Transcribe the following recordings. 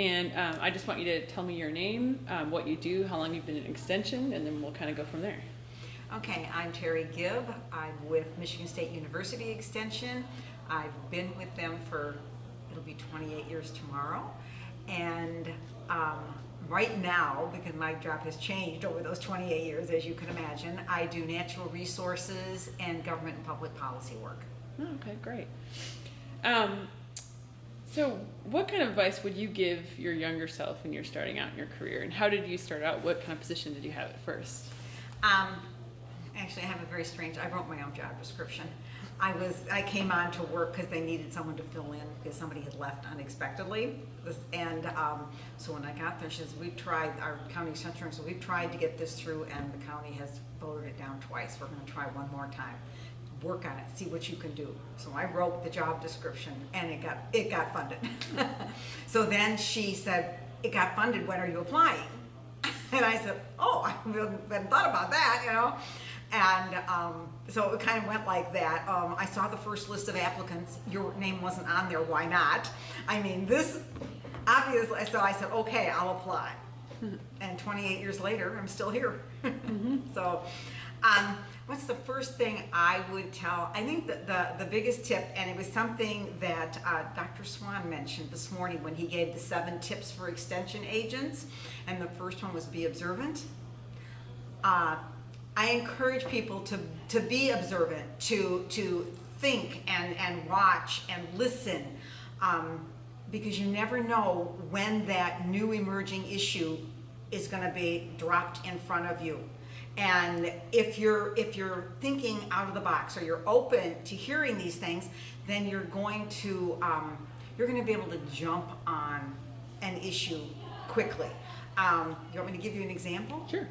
And I just want you to tell me your name, what you do, how long you've been in Extension, and then we'll kind of go from there. Okay, I'm Terri Gibb. I'm with Michigan State University Extension. I've been with them for, it'll be 28 years tomorrow. And right now, because my job has changed over those 28 years, as you can imagine, I do natural resources and government and public policy work. Oh, okay, great. So what kind of advice would you give your younger self when you're starting out in your career? And how did you start out? What kind of position did you have at first? Actually, I have a very strange, I wrote my own job description. I came on to work because they needed someone to fill in because somebody had left unexpectedly. And so when I got there, she says, we've tried, our county extension, so we've tried to get this through and the county has voted it down twice. We're going to try one more time. Work on it, see what you can do. So I wrote the job description and it got funded. So then she said, it got funded, when are you applying? And I said, oh, I hadn't thought about that, you know. And so it kind of went like that. I saw the first list of applicants. Your name wasn't on there, why not? I mean, this, obviously, so I said, okay, I'll apply. And 28 years later, I'm still here. So what's the first thing I would tell? I think that the biggest tip, and it was something that Dr. Swan mentioned this morning when he gave the 7 tips for extension agents, and the first one was be observant. I encourage people to be observant, to think and watch and listen, because you never know when that new emerging issue is going to be dropped in front of you. And if you're thinking out of the box, or you're open to hearing these things, then you're going to be able to jump on an issue quickly. You want me to give you an example? Sure.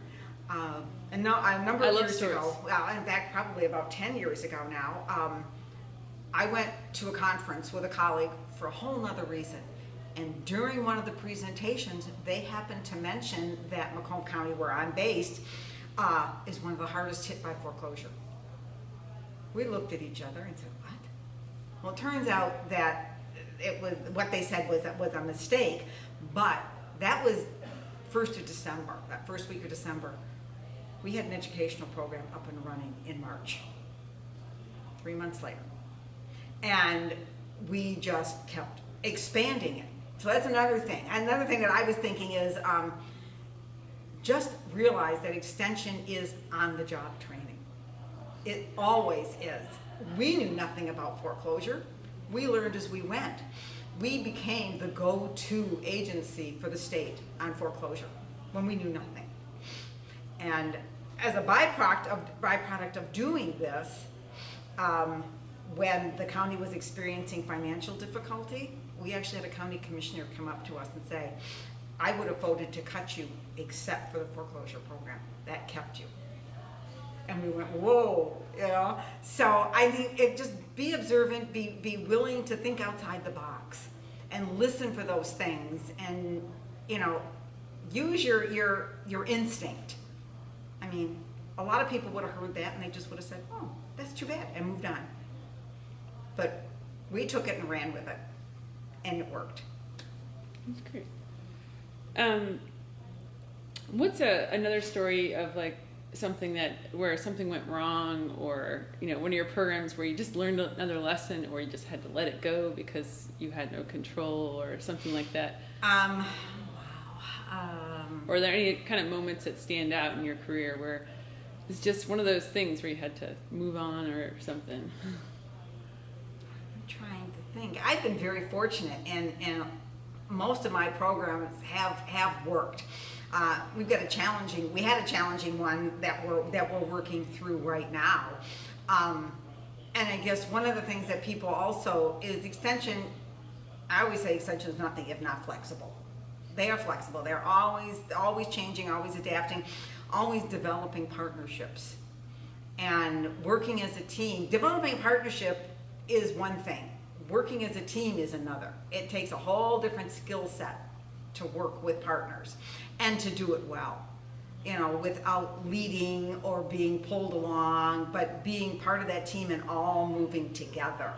A number of years stories. ago, well, in fact, probably about 10 years ago now, I went to a conference with a colleague for a whole nother reason. And during one of the presentations, they happened to mention that Macomb County, where I'm based, is one of the hardest hit by foreclosure. We looked at each other and said, what? Well, it turns out that it was, what they said was a mistake, but that was 1st of December, that first week of December. We had an educational program up and running in March, 3 months later. And we just kept expanding it. So that's another thing. Another thing that I was thinking is, just realize that extension is on-the-job training. It always is. We knew nothing about foreclosure. We learned as we went. We became the go-to agency for the state on foreclosure when we knew nothing. And as a byproduct of doing this, when the county was experiencing financial difficulty, we actually had a county commissioner come up to us and say, I would have voted to cut you except for the foreclosure program. That kept you. And we went, whoa, you know? So I think just be observant, be willing to think outside the box and listen for those things, and, you know, use your instinct. I mean, a lot of people would have heard that and they just would have said, oh, that's too bad, and moved on. But we took it and ran with it, and it worked. That's great. What's another story of like something where something went wrong, or, you know, one of your programs where you just learned another lesson, or you just had to let it go because you had no control, or something like that? Wow. Or are there any kind of moments that stand out in your career where it's just one of those things where you had to move on or something? I'm trying to think. I've been very fortunate, and most of my programs have worked. We had a challenging one that we're working through right now. And I guess one of the things that people also is extension. I always say extension is nothing if not flexible. They are flexible. They're always changing, always adapting, always developing partnerships, and working as a team. Developing partnership is one thing. Working as a team is another. It takes a whole different skill set to work with partners and to do it well, you know, without leading or being pulled along, but being part of that team and all moving together.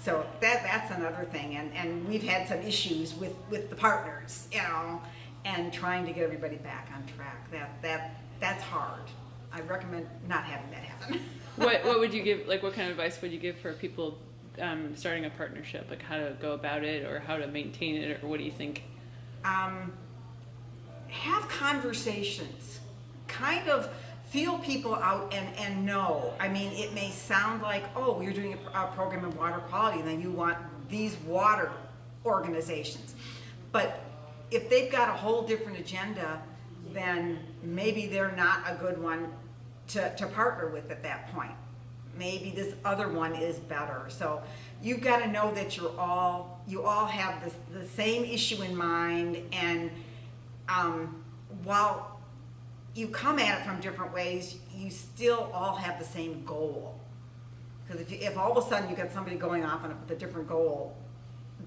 So that's another thing, and we've had some issues with the partners, and trying to get everybody back on track. That's hard. I recommend not having that happen. What would you give, like what kind of advice would you give for people starting a partnership, like how to go about it or how to maintain it, or what do you think? Have conversations, kind of feel people out and know. I mean, it may sound like, oh, you're doing a program in water quality and then you want these water organizations. But if they've got a whole different agenda, then maybe they're not a good one to partner with at that point. Maybe this other one is better. So you've got to know that you all have the same issue in mind, and while you come at it from different ways, you still all have the same goal. Because if all of a sudden you got somebody going off on a different goal,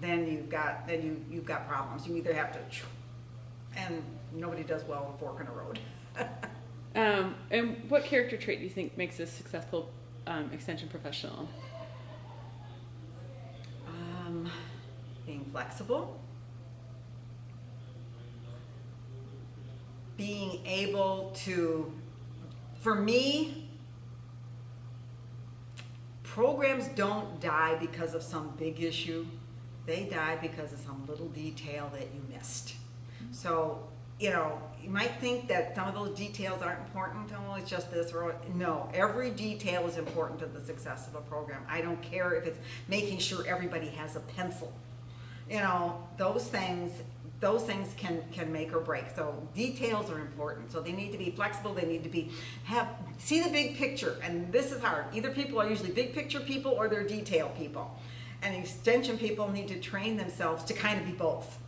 then you've got problems. You either have to, and nobody does well with fork in the road. And what character trait do you think makes a successful extension professional? Being flexible, being able to, for me, programs don't die because of some big issue. They die because of some little detail that you missed. So, you might think that some of those details aren't important. Oh, it's just this, or no. Every detail is important to the success of a program. I don't care if it's making sure everybody has a pencil. Those things can make or break. So details are important. So they need to be flexible. They need to see the big picture. And this is hard. Either people are usually big picture people or they're detail people. And extension people need to train themselves to kind of be both.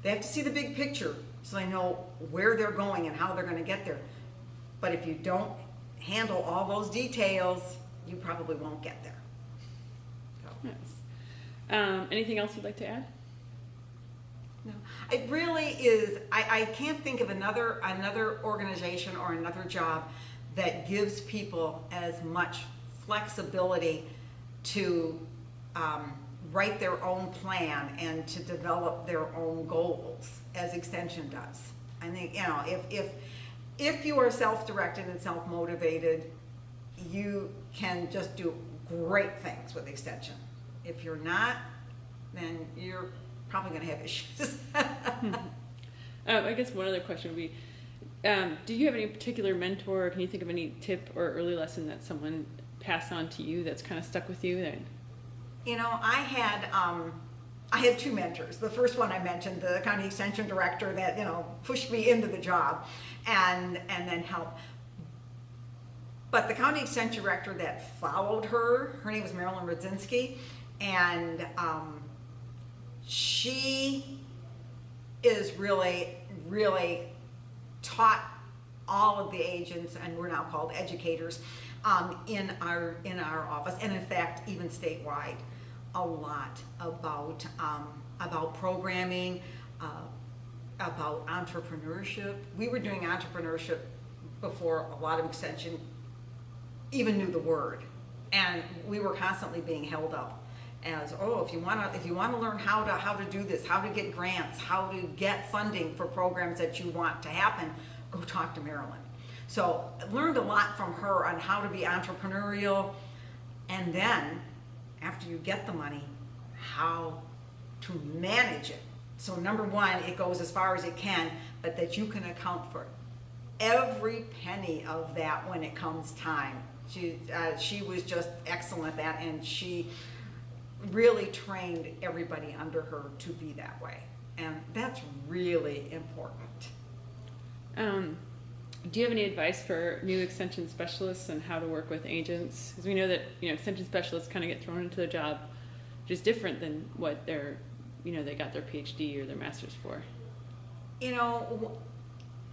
They have to see the big picture so they know where they're going and how they're going to get there. But if you don't handle all those details, you probably won't get there. So. Yes. Anything else you'd like to add? No, it really is. I can't think of another organization or another job that gives people as much flexibility to write their own plan and to develop their own goals as Extension does. I think, if you are self-directed and self-motivated, you can just do great things with Extension. If you're not, then you're probably going to have issues. I guess one other question would be, do you have any particular mentor, or can you think of any tip or early lesson that someone passed on to you that's kind of stuck with you? I had two mentors. The first one I mentioned, the county extension director that, pushed me into the job and then helped. But the county extension director that followed her name was Marilyn Rudzinski, and she is really taught all of the agents, and we're now called educators, in our office, and in fact even statewide, a lot about programming, about entrepreneurship. We were doing entrepreneurship before a lot of extension even knew the word, and we were constantly being held up as, if you want to learn how to do this, how to get grants, how to get funding for programs that you want to happen, go talk to Marilyn. So I learned a lot from her on how to be entrepreneurial, and then after you get the money, how to manage it. So number one, it goes as far as it can, but that you can account for every penny of that when it comes time. She was just excellent at that, and she really trained everybody under her to be that way, and that's really important. Do you have any advice for new extension specialists on how to work with agents? Because we know that extension specialists kind of get thrown into a job which is different than what they got their PhD or their master's for.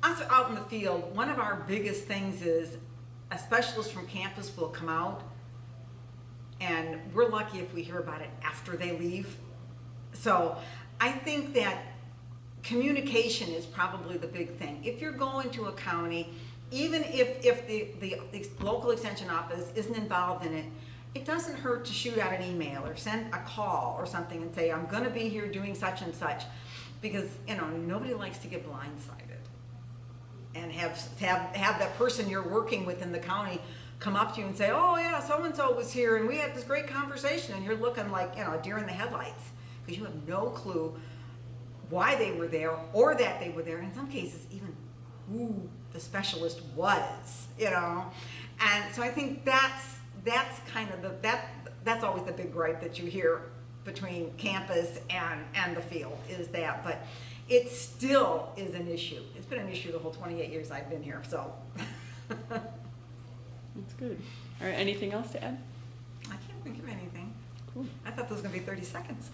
Us out in the field, one of our biggest things is a specialist from campus will come out, and we're lucky if we hear about it after they leave. So I think that communication is probably the big thing. If you're going to a county, even if the local extension office isn't involved in it, it doesn't hurt to shoot out an email or send a call or something and say, I'm gonna be here doing such and such. Because, nobody likes to get blindsided. And have that person you're working with in the county come up to you and say, oh yeah, so-and-so was here and we had this great conversation, and you're looking like, a deer in the headlights. Because you have no clue why they were there or that they were there. In some cases, even who the specialist was, And so I think that's kind of that's always the big gripe that you hear between campus and the field is that, but it still is an issue. It's been an issue the whole 28 years I've been here, so. That's good. All right, anything else to add? I can't think of anything. Cool. I thought this was gonna be 30 seconds.